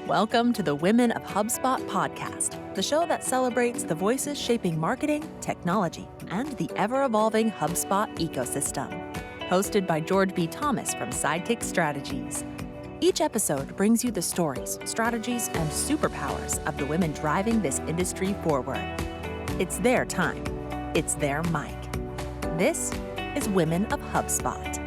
Welcome to the Women of HubSpot podcast, the show that celebrates the voices shaping marketing, technology, and the ever-evolving HubSpot ecosystem. Hosted by George B. Thomas from Sidekick Strategies. Each episode brings you the stories, strategies, and superpowers of the women driving this industry forward. It's their time. It's their mic. This is Women of HubSpot.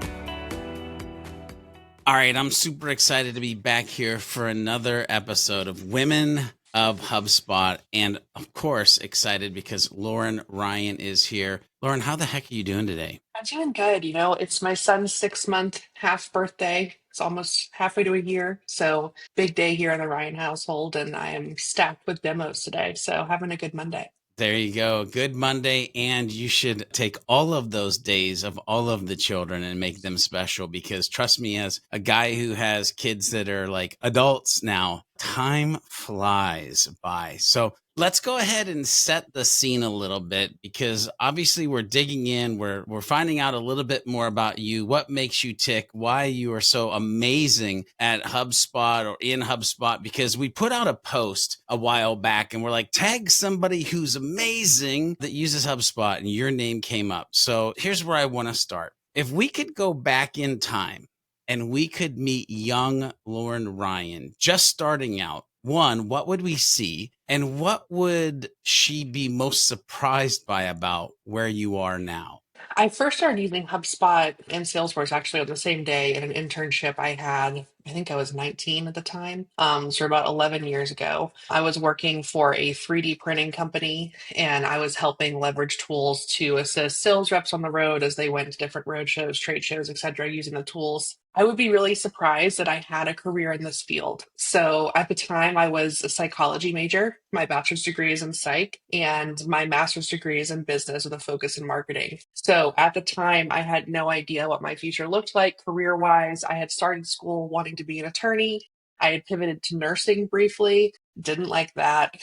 All right, I'm super excited to be back here for another episode of Women of HubSpot. And of course, excited because Lauren Ryan is here. Lauren, how the heck are you doing today? I'm doing good. It's my son's 6-month half birthday. It's almost halfway to a year. So big day here in the Ryan household, and I am stacked with demos today. So having a good Monday. There you go. Good Monday. And you should take all of those days of all of the children and make them special, because trust me, as a guy who has kids that are like adults now, time flies by. So let's go ahead and set the scene a little bit, because obviously we're digging in. We're finding out a little bit more about you, what makes you tick, why you are so amazing at HubSpot or in HubSpot, because we put out a post a while back and we're like, tag somebody who's amazing that uses HubSpot, and your name came up. So here's where I want to start. If we could go back in time and we could meet young Lauren Ryan, just starting out, one, what would we see? And what would she be most surprised by about where you are now? I first started using HubSpot and Salesforce actually on the same day in an internship I had. I think I was 19 at the time. So about 11 years ago, I was working for a 3D printing company, and I was helping leverage tools to assist sales reps on the road as they went to different road shows, trade shows, etc., using the tools. I would be really surprised that I had a career in this field. So at the time, I was a psychology major. My bachelor's degree is in psych, and my master's degree is in business with a focus in marketing. So at the time, I had no idea what my future looked like career-wise. I had started school wanting to be an attorney. I had pivoted to nursing briefly, didn't like that.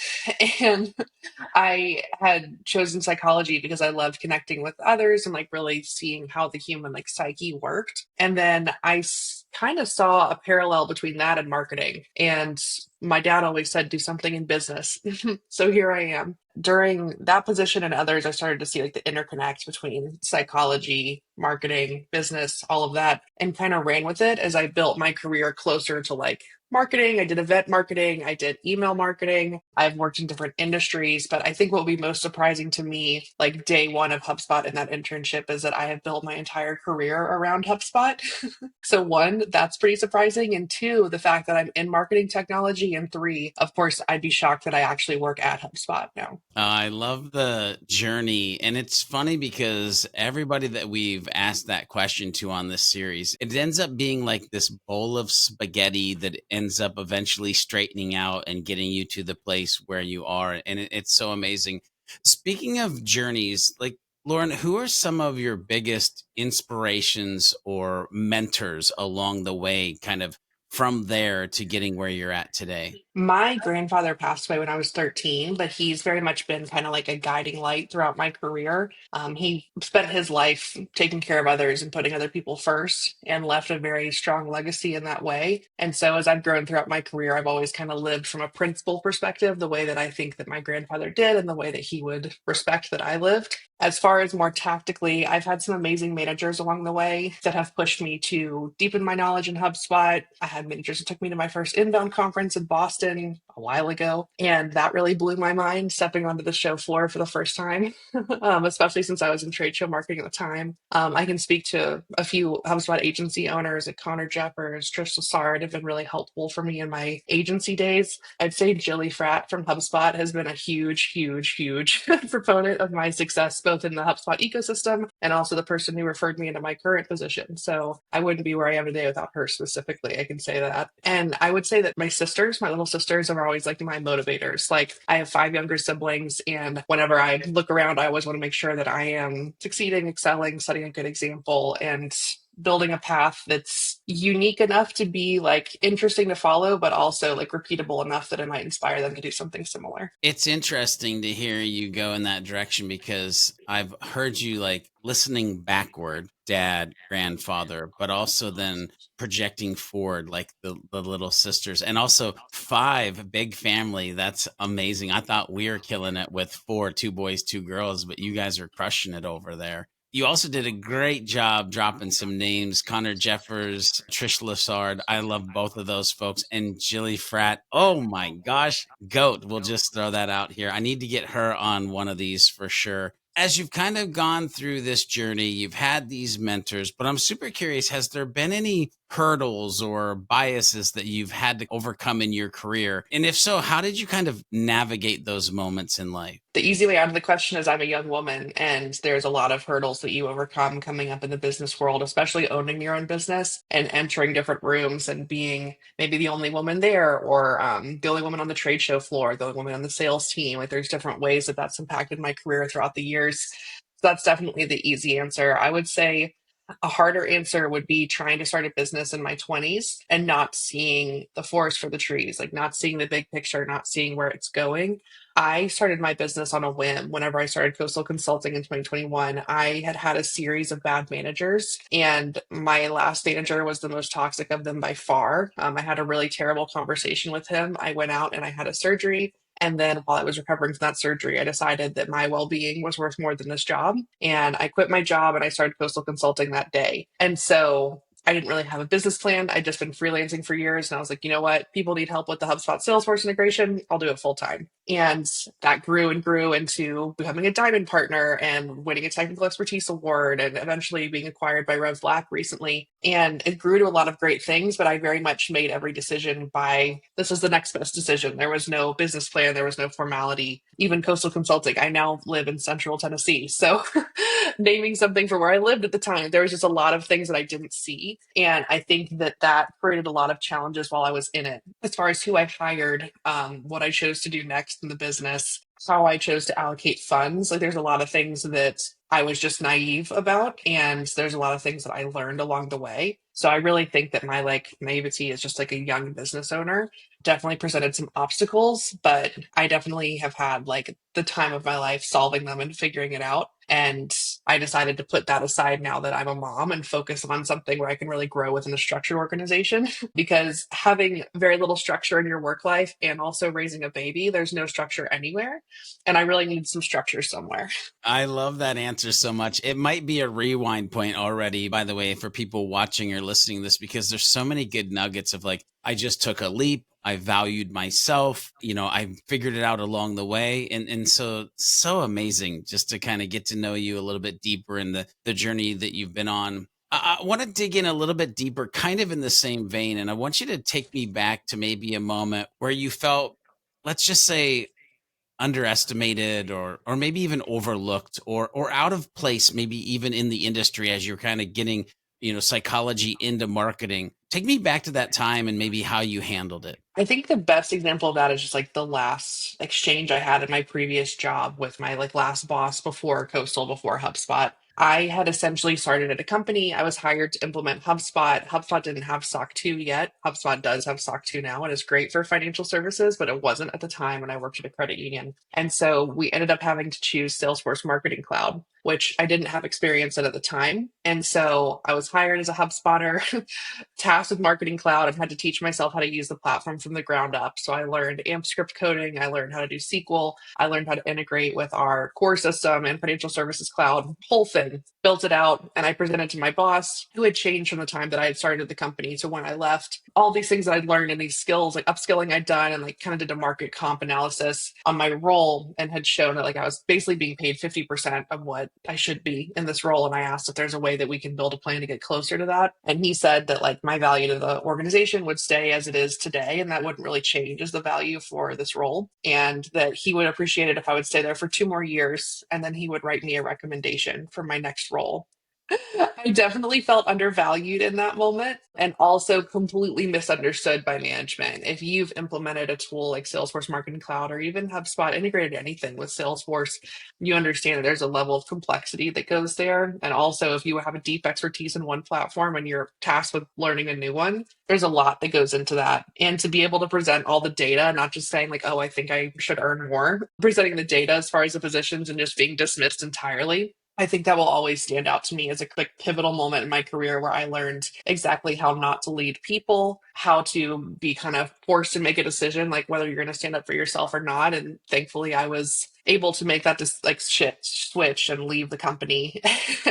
And I had chosen psychology because I loved connecting with others and like really seeing how the human like psyche worked. And then I kind of saw a parallel between that and marketing. And my dad always said, do something in business. So here I am. During that position and others, I started to see like the interconnect between psychology, marketing, business, all of that, and kind of ran with it as I built my career closer to like marketing. I did event marketing. I did email marketing. I've worked in different industries, but I think what will be most surprising to me, like day one of HubSpot in that internship, is that I have built my entire career around HubSpot. So one, that's pretty surprising. And two, the fact that I'm in marketing technology. And three, of course, I'd be shocked that I actually work at HubSpot now. I love the journey. And it's funny because everybody that we've asked that question to on this series, it ends up being like this bowl of spaghetti that ends up eventually straightening out and getting you to the place where you are. And it's so amazing. Speaking of journeys, like Lauren, who are some of your biggest inspirations or mentors along the way, kind of from there to getting where you're at today? My grandfather passed away when I was 13, but he's very much been kind of like a guiding light throughout my career. He spent his life taking care of others and putting other people first and left a very strong legacy in that way. And so as I've grown throughout my career, I've always kind of lived from a principle perspective, the way that I think that my grandfather did and the way that he would respect that I lived. As far as more tactically, I've had some amazing managers along the way that have pushed me to deepen my knowledge in HubSpot. I had managers that took me to my first inbound conference in Boston a while ago, and that really blew my mind, stepping onto the show floor for the first time, especially since I was in trade show marketing at the time. I can speak to a few HubSpot agency owners like Connor Jeffers, Trish Lassard have been really helpful for me in my agency days. I'd say Jilly Fratt from HubSpot has been a huge proponent of my success, both in the HubSpot ecosystem and also the person who referred me into my current position. So I wouldn't be where I am today without her specifically. I can say that. And I would say that my little sisters are always like my motivators. Like I have 5 younger siblings, and whenever I look around, I always want to make sure that I am succeeding, excelling, setting a good example. And building a path that's unique enough to be like interesting to follow, but also like repeatable enough that it might inspire them to do something similar. It's interesting to hear you go in that direction because I've heard you like listening backward, dad, grandfather, but also then projecting forward, like the little sisters, and also five, big family. That's amazing. I thought we were killing it with four, two boys, two girls, but you guys are crushing it over there. You also did a great job dropping some names: Connor Jeffers, Trish Lessard. I love both of those folks. And Jilly Fratt. Oh my gosh. GOAT. We'll just throw that out here. I need to get her on one of these for sure. As you've kind of gone through this journey, you've had these mentors, but I'm super curious, has there been any hurdles or biases that you've had to overcome in your career? And if so, how did you kind of navigate those moments in life? The easy way out of the question is I'm a young woman, and there's a lot of hurdles that you overcome coming up in the business world, especially owning your own business and entering different rooms and being maybe the only woman there, or the only woman on the trade show floor, the only woman on the sales team. Like there's different ways that that's impacted my career throughout the years. So that's definitely the easy answer. I would say a harder answer would be trying to start a business in my 20s and not seeing the forest for the trees, like not seeing the big picture, not seeing where it's going. I started my business on a whim. Whenever I started Coastal Consulting in 2021, I had had a series of bad managers, and my last manager was the most toxic of them by far. I had a really terrible conversation with him. I went out and I had a surgery. And then while I was recovering from that surgery, I decided that my well being was worth more than this job. And I quit my job and I started Coastal Consulting that day. And so I didn't really have a business plan. I'd just been freelancing for years. And I was like, you know what? People need help with the HubSpot Salesforce integration. I'll do it full time. And that grew and grew into becoming a diamond partner and winning a technical expertise award and eventually being acquired by Rev Black recently. And it grew to a lot of great things, but I very much made every decision by this is the next best decision. There was no business plan, there was no formality. Even Coastal Consulting, I now live in central Tennessee. So naming something for where I lived at the time, there was just a lot of things that I didn't see. And I think that that created a lot of challenges while I was in it. As far as who I hired, what I chose to do next in the business, how I chose to allocate funds, like there's a lot of things that I was just naive about. And there's a lot of things that I learned along the way. So I really think that my like naivety as just like a young business owner definitely presented some obstacles, but I definitely have had like the time of my life solving them and figuring it out. And I decided to put that aside now that I'm a mom and focus on something where I can really grow within a structured organization. Because having very little structure in your work life and also raising a baby, there's no structure anywhere. And I really need some structure somewhere. I love that answer so much. It might be a rewind point already, by the way, for people watching or listening to this, because there's so many good nuggets of like, I just took a leap. I valued myself. I figured it out along the way. And so amazing just to kind of get to know you a little bit deeper in the journey that you've been on. I want to dig in a little bit deeper, kind of in the same vein. And I want you to take me back to maybe a moment where you felt, let's just say, underestimated or maybe even overlooked or out of place, maybe even in the industry as you're kind of getting psychology into marketing. Take me back to that time and maybe how you handled it. I think the best example of that is just like the last exchange I had in my previous job with my like last boss before Coastal, before HubSpot. I had essentially started at a company. I was hired to implement HubSpot. HubSpot didn't have SOC 2 yet. HubSpot does have SOC 2 now and is great for financial services, but it wasn't at the time when I worked at a credit union. And so we ended up having to choose Salesforce Marketing Cloud, which I didn't have experience in at the time. And so I was hired as a HubSpotter, tasked with Marketing Cloud, and had to teach myself how to use the platform from the ground up. So I learned AMP script coding. I learned how to do SQL. I learned how to integrate with our core system and financial services cloud, whole thing, built it out. And I presented to my boss, who had changed from the time that I had started the company to when I left. All these things that I'd learned and these skills, like upskilling I'd done, and like kind of did a market comp analysis on my role and had shown that like I was basically being paid 50% of what I should be in this role. And I asked if there's a way that we can build a plan to get closer to that. And he said that like my value to the organization would stay as it is today, and that wouldn't really change as the value for this role. And that he would appreciate it if I would stay there for 2 more years, and then he would write me a recommendation for my next role. I definitely felt undervalued in that moment and also completely misunderstood by management. If you've implemented a tool like Salesforce Marketing Cloud or even HubSpot integrated anything with Salesforce, you understand that there's a level of complexity that goes there. And also, if you have a deep expertise in one platform and you're tasked with learning a new one, there's a lot that goes into that. And to be able to present all the data, not just saying, like, oh, I think I should earn more, presenting the data as far as the positions and just being dismissed entirely, I think that will always stand out to me as a quick pivotal moment in my career where I learned exactly how not to lead people, how to be kind of forced to make a decision, like whether you're going to stand up for yourself or not. And thankfully, I was able to make that just like switch and leave the company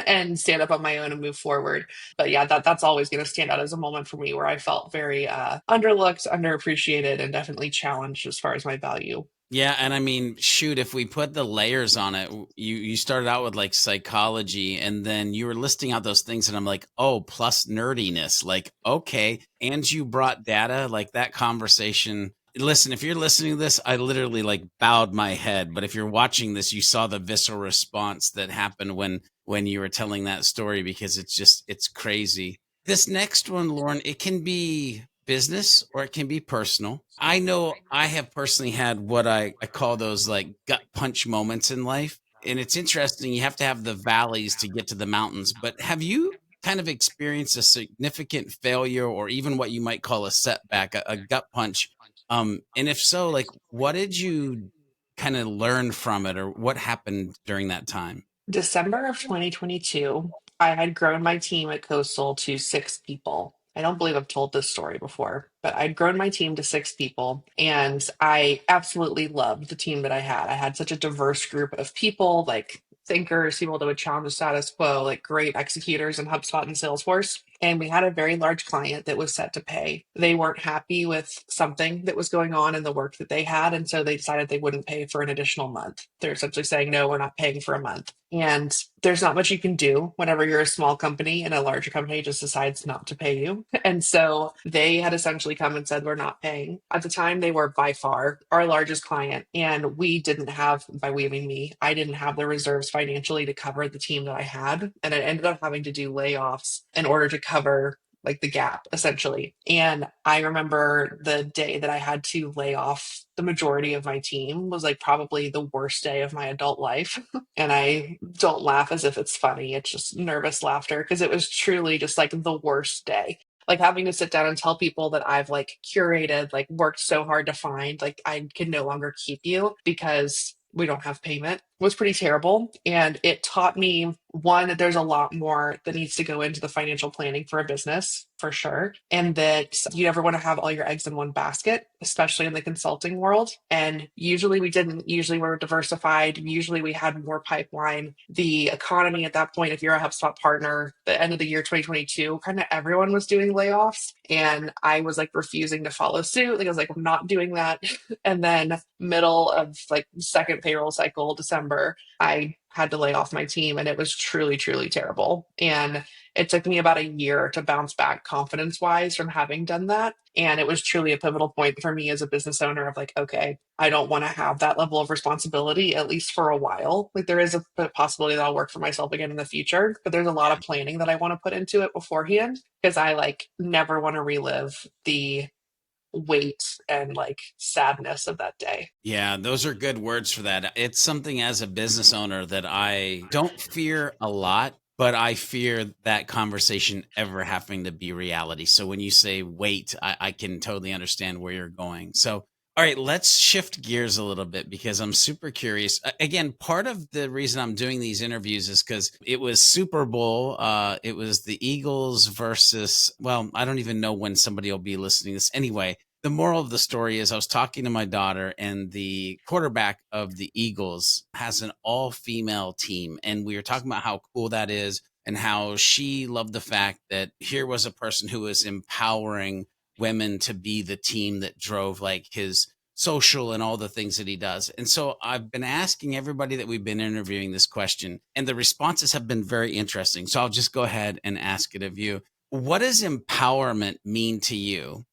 and stand up on my own and move forward. But yeah, that's always going to stand out as a moment for me where I felt very underlooked, underappreciated, and definitely challenged as far as my value. Yeah, and I mean, shoot, if we put the layers on it, you started out with like psychology, and then you were listing out those things, and I'm like, oh, plus nerdiness, like okay, and you brought data, like that conversation. Listen, if you're listening to this, I literally like bowed my head, but if you're watching this, you saw the visceral response that happened when you were telling that story because it's crazy. This next one, Lauren, it can be business or it can be personal. I know I have personally had what I call those like gut punch moments in life. And it's interesting, you have to have the valleys to get to the mountains. But have you kind of experienced a significant failure or even what you might call a setback, a gut punch? And if so, like what did you kind of learn from it or what happened during that time? December of 2022, I had grown my team at Coastal to 6 people. I don't believe I've told this story before, but I'd grown my team to 6 people, and I absolutely loved the team that I had. I had such a diverse group of people, like thinkers, people that would challenge the status quo, like great executors in HubSpot and Salesforce. And we had a very large client that was set to pay. They weren't happy with something that was going on in the work that they had. And so they decided they wouldn't pay for an additional month. They're essentially saying, no, we're not paying for a month. And there's not much you can do whenever you're a small company and a larger company just decides not to pay you. And so they had essentially come and said, we're not paying. At the time, they were by far our largest client. And we didn't have, by we, I mean me, I didn't have the reserves financially to cover the team that I had. And I ended up having to do layoffs in order to cover like the gap essentially. And I remember the day that I had to lay off the majority of my team was like probably the worst day of my adult life. And I don't laugh as if it's funny. It's just nervous laughter because it was truly just like the worst day. Like having to sit down and tell people that I've like curated, like worked so hard to find, like I can no longer keep you because we don't have payment was pretty terrible. And it taught me one, that there's a lot more that needs to go into the financial planning for a business for sure. And that you never want to have all your eggs in one basket, especially in the consulting world. And usually we didn't, usually we're diversified. Usually we had more pipeline. The economy at that point, if you're a HubSpot partner, the end of the year 2022, kind of everyone was doing layoffs. And I was like refusing to follow suit. Like I was like, I'm not doing that. And then middle of like second payroll cycle, December, I had to lay off my team and it was truly, truly terrible. And it took me about a year to bounce back confidence wise from having done that. And it was truly a pivotal point for me as a business owner of like, okay, I don't want to have that level of responsibility, at least for a while. Like there is a possibility that I'll work for myself again in the future, but there's a lot of planning that I want to put into it beforehand because I like never want to relive the weight and like sadness of that day. Yeah, those are good words for that. It's something as a business owner that I don't fear a lot, but I fear that conversation ever having to be reality. So when you say wait, I can totally understand where you're going. So, all right, let's shift gears a little bit because I'm super curious. Again, part of the reason I'm doing these interviews is because it was Super Bowl. It was the Eagles versus, well, I don't even know when somebody will be listening to this. Anyway, the moral of the story is I was talking to my daughter and the quarterback of the Eagles has an all female team. And we were talking about how cool that is and how she loved the fact that here was a person who was empowering women to be the team that drove like his social and all the things that he does. And so I've been asking everybody that we've been interviewing this question, and the responses have been very interesting. So I'll just go ahead and ask it of you. What does empowerment mean to you?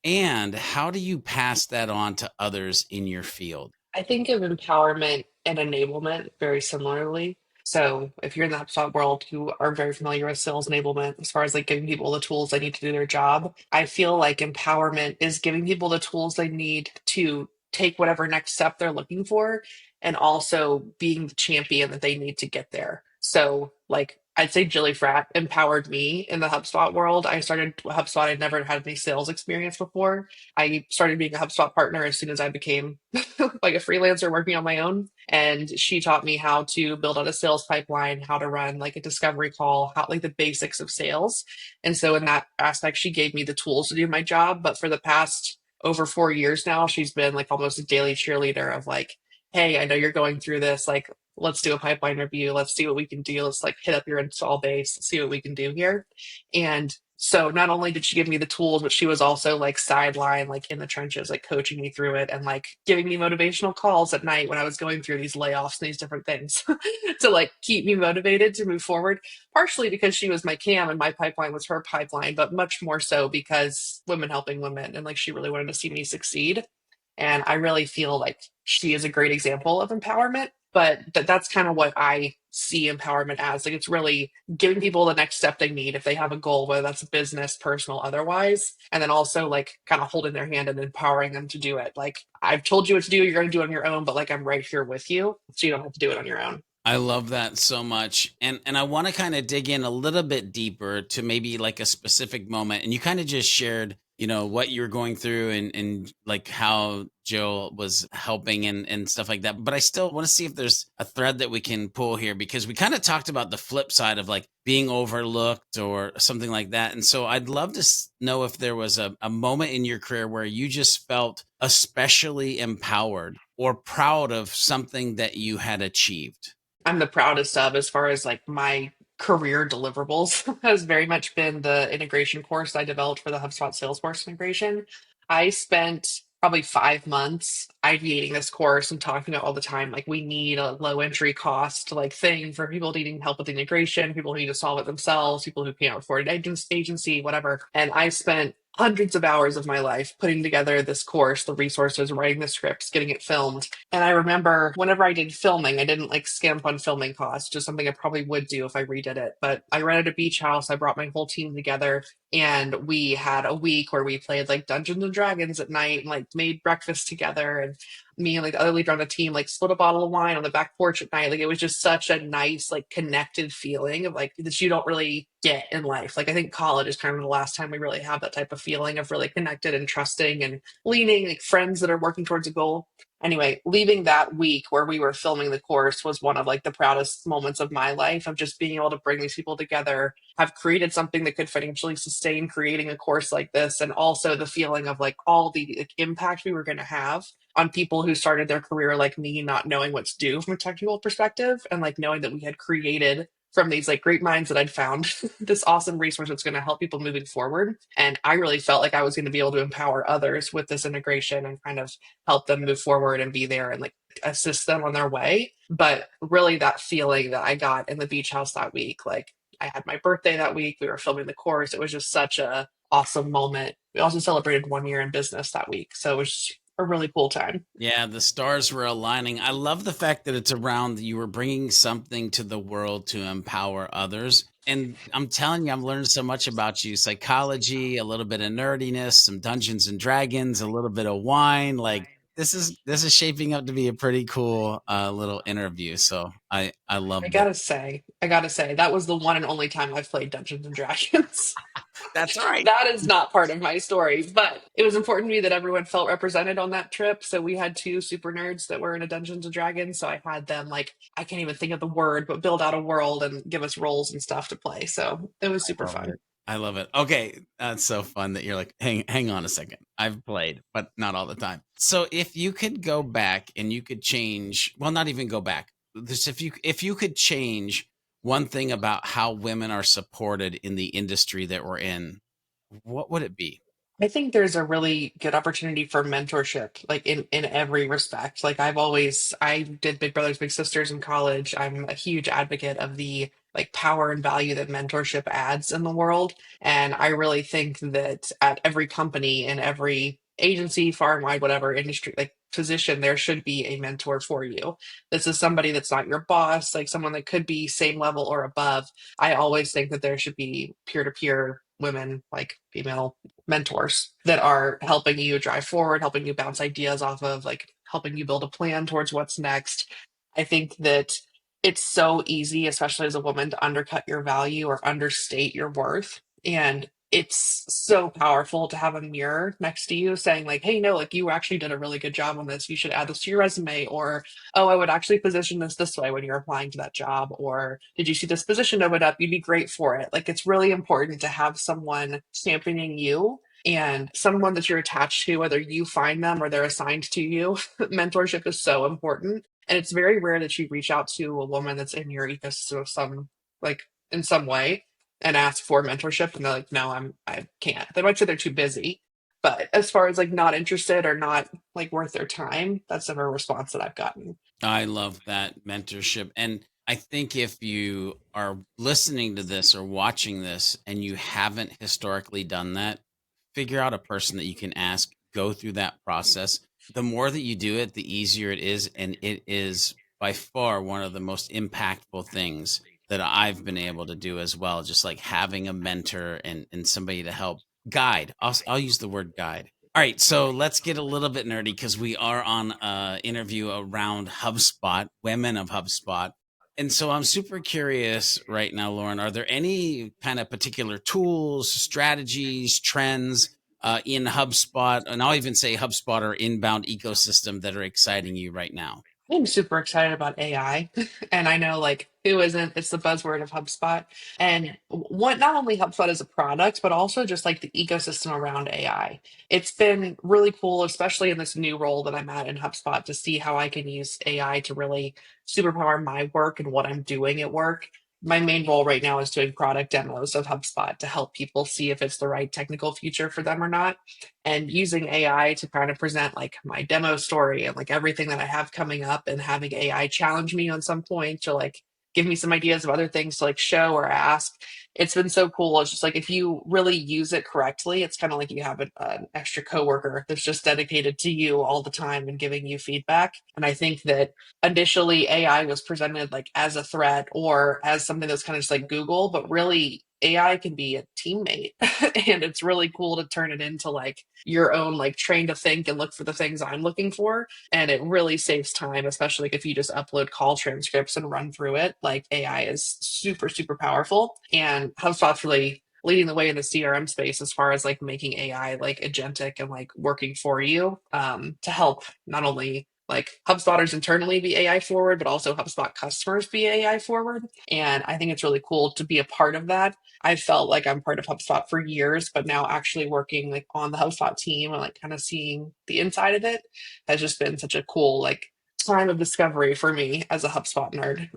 And how do you pass that on to others in your field? I think of empowerment and enablement very similarly. So if you're in the HubSpot world, you are very familiar with sales enablement as far as like giving people the tools they need to do their job. I feel like empowerment is giving people the tools they need to take whatever next step they're looking for, and also being the champion that they need to get there. So like I'd say Jilly Frat empowered me in the HubSpot world. I started HubSpot. I'd never had any sales experience before. I started being a HubSpot partner as soon as I became like a freelancer working on my own. And she taught me how to build out a sales pipeline, how to run like a discovery call, how like the basics of sales. And so in that aspect, she gave me the tools to do my job. But for the past over 4 years now, she's been like almost a daily cheerleader of like, hey, I know you're going through this. Like, let's do a pipeline review. Let's see what we can do. Let's like hit up your install base, see what we can do here. And so not only did she give me the tools, but she was also like sideline, like in the trenches, like coaching me through it and like giving me motivational calls at night when I was going through these layoffs and these different things to like keep me motivated to move forward. Partially because she was my cam and my pipeline was her pipeline, but much more so because women helping women and like she really wanted to see me succeed. And I really feel like she is a great example of empowerment. But that's kind of what I see empowerment as. Like it's really giving people the next step they need if they have a goal, whether that's business, personal, otherwise. And then also like kind of holding their hand and empowering them to do it. Like I've told you what to do, you're going to do it on your own, but like I'm right here with you. So you don't have to do it on your own. I love that so much. And I want to kind of dig in a little bit deeper to maybe like a specific moment. And you kind of just shared, what you're going through and like how Jill was helping and stuff like that. But I still want to see if there's a thread that we can pull here, because we kind of talked about the flip side of like being overlooked or something like that. And so I'd love to know if there was a moment in your career where you just felt especially empowered or proud of something that you had achieved. I'm the proudest of as far as like my career deliverables has very much been the integration course I developed for the HubSpot Salesforce integration. I spent probably 5 months ideating this course and talking about all the time like we need a low entry cost like thing for people needing help with integration, people who need to solve it themselves, people who can't afford an agency, whatever. And I spent hundreds of hours of my life putting together this course, the resources, writing the scripts, getting it filmed. And I remember whenever I did filming, I didn't like skimp on filming costs, just something I probably would do if I redid it. But I rented a beach house, I brought my whole team together, and we had a week where we played like Dungeons and Dragons at night and like made breakfast together. And me and like the other leader on the team like split a bottle of wine on the back porch at night. Like it was just such a nice like connected feeling of like that you don't really get in life. Like I think college is kind of the last time we really have that type of feeling of really connected and trusting and leaning, like friends that are working towards a goal. Anyway, leaving that week where we were filming the course was one of like the proudest moments of my life of just being able to bring these people together, have created something that could financially sustain creating a course like this, and also the feeling of like all the like, impact we were going to have on people who started their career like me, not knowing what to do from a technical perspective, and like knowing that we had created from these like great minds that I'd found this awesome resource that's going to help people moving forward. And I really felt like I was going to be able to empower others with this integration and kind of help them move forward and be there and like assist them on their way. But really that feeling that I got in the beach house that week, like I had my birthday that week, we were filming the course. It was just such a awesome moment. We also celebrated 1 year in business that week. So it was a really cool time. Yeah, the stars were aligning. I love the fact that it's around you were bringing something to the world to empower others. And I'm telling you, I'm learning so much about you. Psychology, a little bit of nerdiness, some Dungeons and Dragons, a little bit of wine. Like this is shaping up to be a pretty cool little interview. So I loved it. I gotta say, that was the one and only time I've played Dungeons and Dragons. That's right. That is not part of my story, but it was important to me that everyone felt represented on that trip. So we had two super nerds that were in a Dungeons and Dragons. So I had them like, I can't even think of the word, but build out a world and give us roles and stuff to play. So it was super Love fun. it. I love it. Okay, that's so fun that you're like, hang on a second. I've played, but not all the time. So if you could go back and you could change, well, not even go back. This if you could change one thing about how women are supported in the industry that we're in, what would it be? I think there's a really good opportunity for mentorship, like in every respect. Like I did Big Brothers Big Sisters in college. I'm a huge advocate of the like power and value that mentorship adds in the world. And I really think that at every company and every agency, far and wide, whatever industry, like position, there should be a mentor for you. This is somebody that's not your boss, like someone that could be same level or above. I always think that there should be peer to peer women, like female mentors that are helping you drive forward, helping you bounce ideas off of, like helping you build a plan towards what's next. I think that it's so easy, especially as a woman, to undercut your value or understate your worth. And it's so powerful to have a mirror next to you saying, like, hey, no, like you actually did a really good job on this. You should add this to your resume. Or, oh, I would actually position this way when you're applying to that job. Or, did you see this position open up? You'd be great for it. Like, it's really important to have someone championing you and someone that you're attached to, whether you find them or they're assigned to you. Mentorship is so important. And it's very rare that you reach out to a woman that's in your ecosystem of some, like, in some way and ask for mentorship and they're like, no, I can't. They might say they're too busy. But as far as like not interested or not like worth their time, that's never a response that I've gotten. I love that mentorship. And I think if you are listening to this or watching this and you haven't historically done that, figure out a person that you can ask, go through that process. The more that you do it, the easier it is. And it is by far one of the most impactful things that I've been able to do as well. Just like having a mentor and somebody to help guide. I'll use the word guide. All right, so let's get a little bit nerdy because we are on an interview around HubSpot, Women of HubSpot. And so I'm super curious right now, Lauren, are there any kind of particular tools, strategies, trends in HubSpot, and I'll even say HubSpot or inbound ecosystem that are exciting you right now? I'm super excited about AI. And I know like who isn't, it's the buzzword of HubSpot. And what not only HubSpot as a product, but also just like the ecosystem around AI. It's been really cool, especially in this new role that I'm at in HubSpot, to see how I can use AI to really superpower my work and what I'm doing at work. My main role right now is doing product demos of HubSpot to help people see if it's the right technical future for them or not, and using AI to kind of present like my demo story and like everything that I have coming up, and having AI challenge me on some point or like give me some ideas of other things to like show or ask. It's been so cool. It's just like if you really use it correctly, it's kind of like you have an extra coworker that's just dedicated to you all the time and giving you feedback. And I think that initially AI was presented like as a threat or as something that's kind of just like Google, but really AI can be a teammate. And it's really cool to turn it into like your own like train to think and look for the things I'm looking for. And it really saves time, especially like if you just upload call transcripts and run through it. Like AI is super, super powerful. And HubSpot's really leading the way in the CRM space as far as like making AI like agentic and like working for you, to help not only like HubSpotters internally be AI forward, but also HubSpot customers be AI forward. And I think it's really cool to be a part of that. I felt like I'm part of HubSpot for years, but now actually working like on the HubSpot team and like kind of seeing the inside of it has just been such a cool like time of discovery for me as a HubSpot nerd.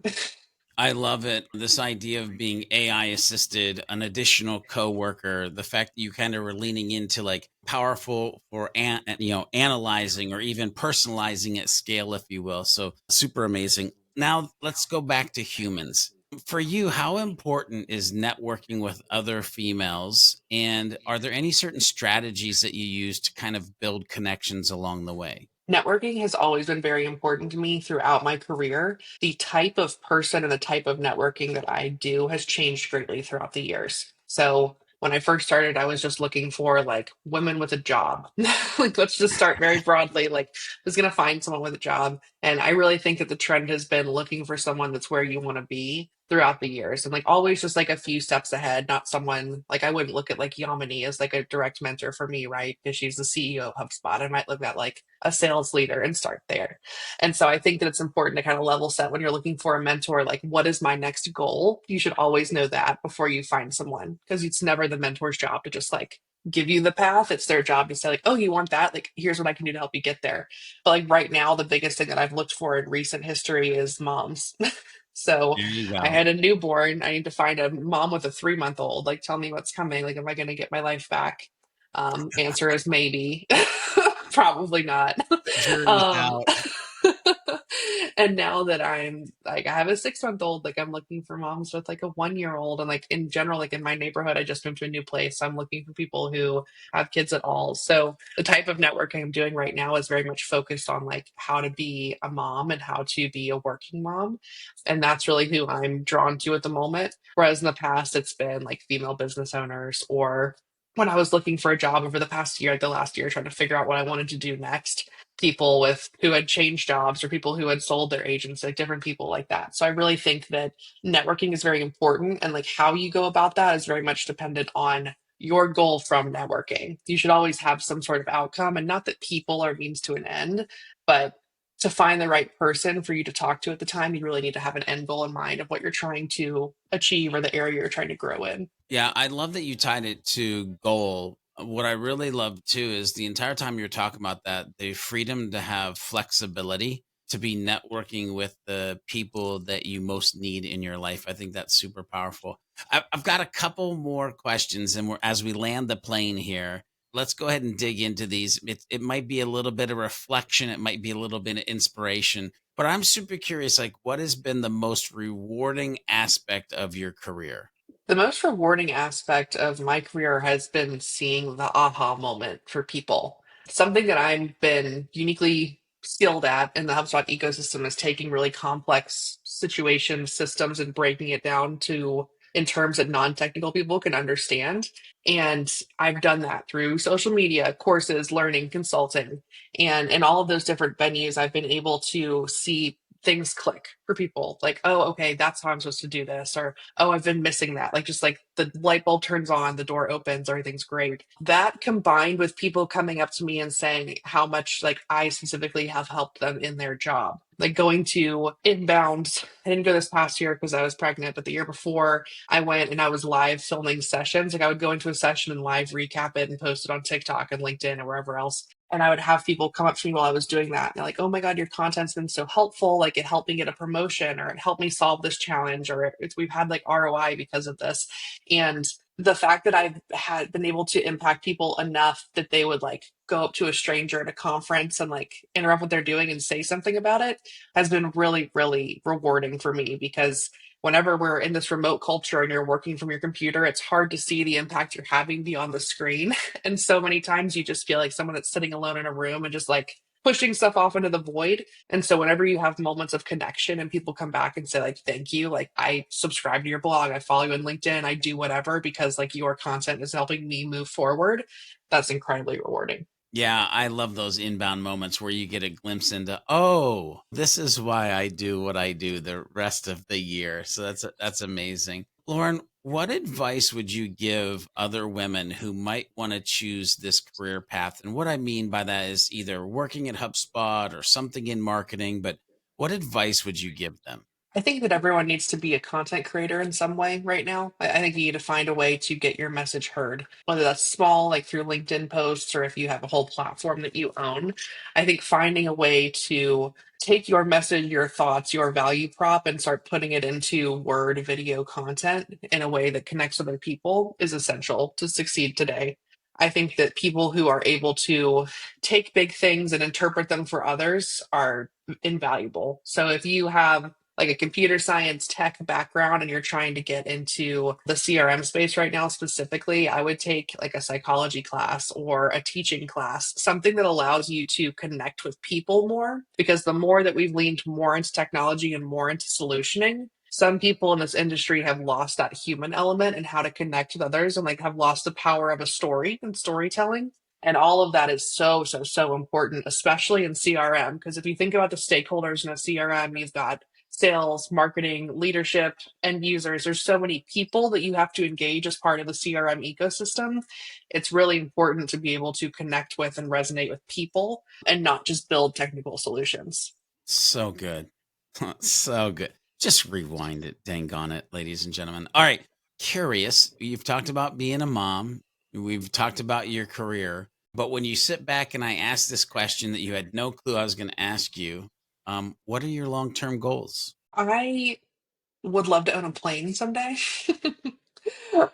I love it. This idea of being AI assisted, an additional coworker, the fact that you kind of were leaning into like powerful for analyzing or even personalizing at scale, if you will. So super amazing. Now let's go back to humans. For you, how important is networking with other females? And are there any certain strategies that you use to kind of build connections along the way? Networking has always been very important to me throughout my career. The type of person and the type of networking that I do has changed greatly throughout the years. So when I first started, I was just looking for like women with a job. Like, let's just start very broadly. Like, I was going to find someone with a job. And I really think that the trend has been looking for someone that's where you want to be throughout the years, and like always just like a few steps ahead, not someone like I wouldn't look at like Yamini as like a direct mentor for me, right? Because she's the CEO of HubSpot. I might look at like a sales leader and start there. And so I think that it's important to kind of level set when you're looking for a mentor. Like, what is my next goal? You should always know that before you find someone, because it's never the mentor's job to just like give you the path. It's their job to say like, oh, you want that, like here's what I can do to help you get there. But like right now, the biggest thing that I've looked for in recent history is moms. So There you I go. had a newborn. I need to find a mom with a 3-month old. Like, tell me what's coming. Like, am I going to get my life back? Answer is maybe. Probably not. Jury's um, out. And now that I'm like, I have a 6 month old, like I'm looking for moms with like a 1 year old. And like in general, like in my neighborhood, I just moved to a new place. So I'm looking for people who have kids at all. So the type of networking I'm doing right now is very much focused on like how to be a mom and how to be a working mom. And that's really who I'm drawn to at the moment. Whereas in the past, it's been like female business owners, or when I was looking for a job over the past year, the last year, trying to figure out what I wanted to do next, people with who had changed jobs or people who had sold their agents, like different people like that. So I really think that networking is very important, and like how you go about that is very much dependent on your goal from networking. You should always have some sort of outcome, and not that people are means to an end, but to find the right person for you to talk to at the time, you really need to have an end goal in mind of what you're trying to achieve or the area you're trying to grow in. Yeah, I love that you tied it to goal. What I really love too is the entire time you're talking about that, the freedom to have flexibility, to be networking with the people that you most need in your life. I think that's super powerful. I've got a couple more questions, and as we land the plane here, let's go ahead and dig into these. It might be a little bit of reflection, it might be a little bit of inspiration, but I'm super curious. Like, what has been the most rewarding aspect of your career? The most rewarding aspect of my career has been seeing the aha moment for people. Something that I've been uniquely skilled at in the HubSpot ecosystem is taking really complex situations, systems, and breaking it down to in terms that non-technical people can understand. And I've done that through social media, courses, learning, consulting. And in all of those different venues, I've been able to see things click for people. Like, oh, okay, that's how I'm supposed to do this. Or oh, I've been missing that. Like, just like the light bulb turns on, the door opens, everything's great. That combined with people coming up to me and saying how much like I specifically have helped them in their job. Like going to inbound, I didn't go this past year because I was pregnant, but the year before I went and I was live filming sessions. Like I would go into a session and live recap it and post it on TikTok and LinkedIn or wherever else. And I would have people come up to me while I was doing that. And they're like, oh my God, your content's been so helpful. Like it helped me get a promotion, or it helped me solve this challenge, or we've had like ROI because of this. And the fact that I've had been able to impact people enough that they would like go up to a stranger at a conference and like interrupt what they're doing and say something about it has been really, really rewarding for me, because whenever we're in this remote culture and you're working from your computer, it's hard to see the impact you're having beyond the screen. And so many times you just feel like someone that's sitting alone in a room and just like pushing stuff off into the void. And so whenever you have moments of connection and people come back and say like, thank you, like I subscribe to your blog, I follow you on LinkedIn, I do whatever because like your content is helping me move forward, that's incredibly rewarding. Yeah, I love those inbound moments where you get a glimpse into, oh, this is why I do what I do the rest of the year. So that's amazing. Lauren, what advice would you give other women who might want to choose this career path? And what I mean by that is either working at HubSpot or something in marketing, but what advice would you give them? I think that everyone needs to be a content creator in some way right now. I think you need to find a way to get your message heard, whether that's small, like through LinkedIn posts, or if you have a whole platform that you own. I think finding a way to take your message, your thoughts, your value prop, and start putting it into word video content in a way that connects other people is essential to succeed today. I think that people who are able to take big things and interpret them for others are invaluable. So if you have like a computer science tech background and you're trying to get into the CRM space right now specifically, I would take like a psychology class or a teaching class, something that allows you to connect with people more. Because the more that we've leaned more into technology and more into solutioning, some people in this industry have lost that human element and how to connect with others, and like have lost the power of a story and storytelling. And all of that is so, so, so important, especially in CRM. Because if you think about the stakeholders in a CRM, you've got sales, marketing, leadership, end users. There's so many people that you have to engage as part of the CRM ecosystem. It's really important to be able to connect with and resonate with people and not just build technical solutions. So good. So good. Just rewind it. Dang on it, ladies and gentlemen. All right. Curious. You've talked about being a mom. We've talked about your career. But when you sit back and I ask this question that you had no clue I was going to ask you, what are your long term goals? I would love to own a plane someday.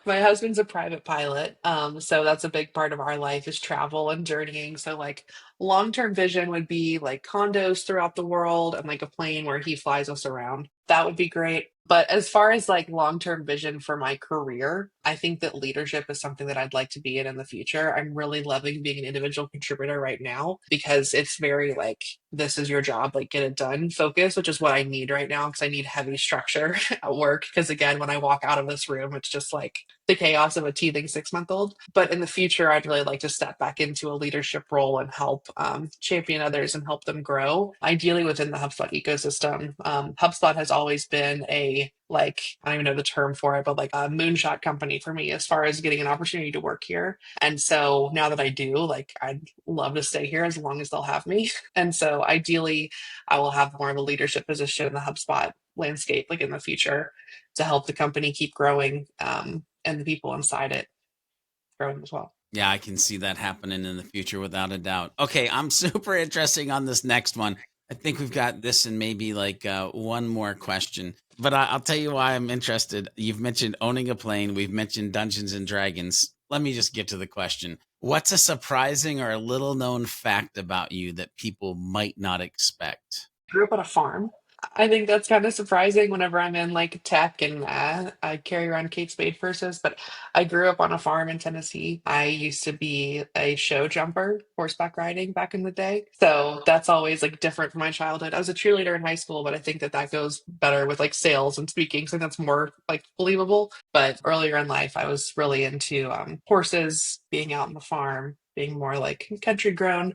My husband's a private pilot. So that's a big part of our life is travel and journeying. So like long-term vision would be like condos throughout the world and like a plane where he flies us around. That would be great. But as far as like long-term vision for my career, I think that leadership is something that I'd like to be in the future. I'm really loving being an individual contributor right now because it's very like this is your job, like get it done focus, which is what I need right now because I need heavy structure at work. Because again, when I walk out of this room, it's just like the chaos of a teething 6 month old. But in the future, I'd really like to step back into a leadership role and help champion others and help them grow, ideally within the HubSpot ecosystem. HubSpot has always been a like, I don't even know the term for it, but like a moonshot company for me as far as getting an opportunity to work here. And so now that I do, like, I'd love to stay here as long as they'll have me. And so ideally, I will have more of a leadership position in the HubSpot landscape, like in the future, to help the company keep growing and the people inside it growing as well. Yeah, I can see that happening in the future without a doubt. Okay, I'm super interesting on this next one. I think we've got this and maybe like one more question, but I'll tell you why I'm interested. You've mentioned owning a plane. We've mentioned Dungeons and Dragons. Let me just get to the question. What's a surprising or a little known fact about you that people might not expect? Grew up on a farm. I think that's kind of surprising whenever I'm in like tech and I carry around Kate Spade purses. But I grew up on a farm in Tennessee. I used to be a show jumper, horseback riding back in the day. So that's always like different from my childhood. I was a cheerleader in high school, but I think that that goes better with like sales and speaking. So that's more like believable. But earlier in life, I was really into horses, being out on the farm, being more like country grown.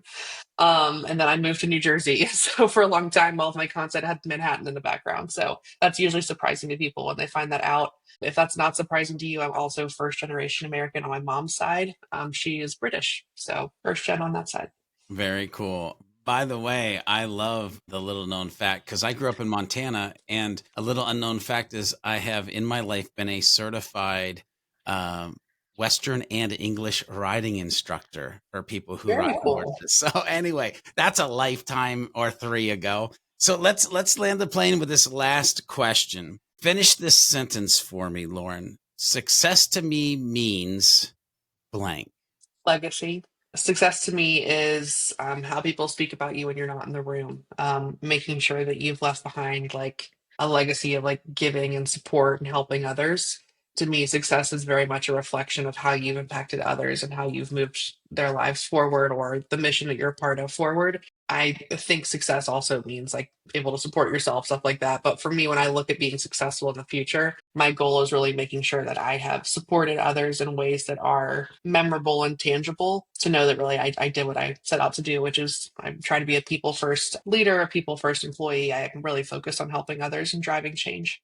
And then I moved to New Jersey. So for a long time, all of my content had Manhattan in the background. So that's usually surprising to people when they find that out. If that's not surprising to you, I'm also first generation American on my mom's side. She is British. So first gen on that side. Very cool. By the way, I love the little known fact because I grew up in Montana, and a little unknown fact is I have in my life been a certified um, Western and English riding instructor for people who ride Very cool. horses. So anyway, that's a lifetime or three ago. So let's land the plane with this last question. Finish this sentence for me, Lauren. Success to me means blank. Legacy. Success to me is how people speak about you when you're not in the room. Making sure that you've left behind like a legacy of like giving and support and helping others. To me, success is very much a reflection of how you've impacted others and how you've moved their lives forward or the mission that you're a part of forward. I think success also means like able to support yourself, stuff like that. But for me, when I look at being successful in the future, my goal is really making sure that I have supported others in ways that are memorable and tangible to know that really I did what I set out to do, which is I'm trying to be a people first leader, a people first employee. I am really focused on helping others and driving change.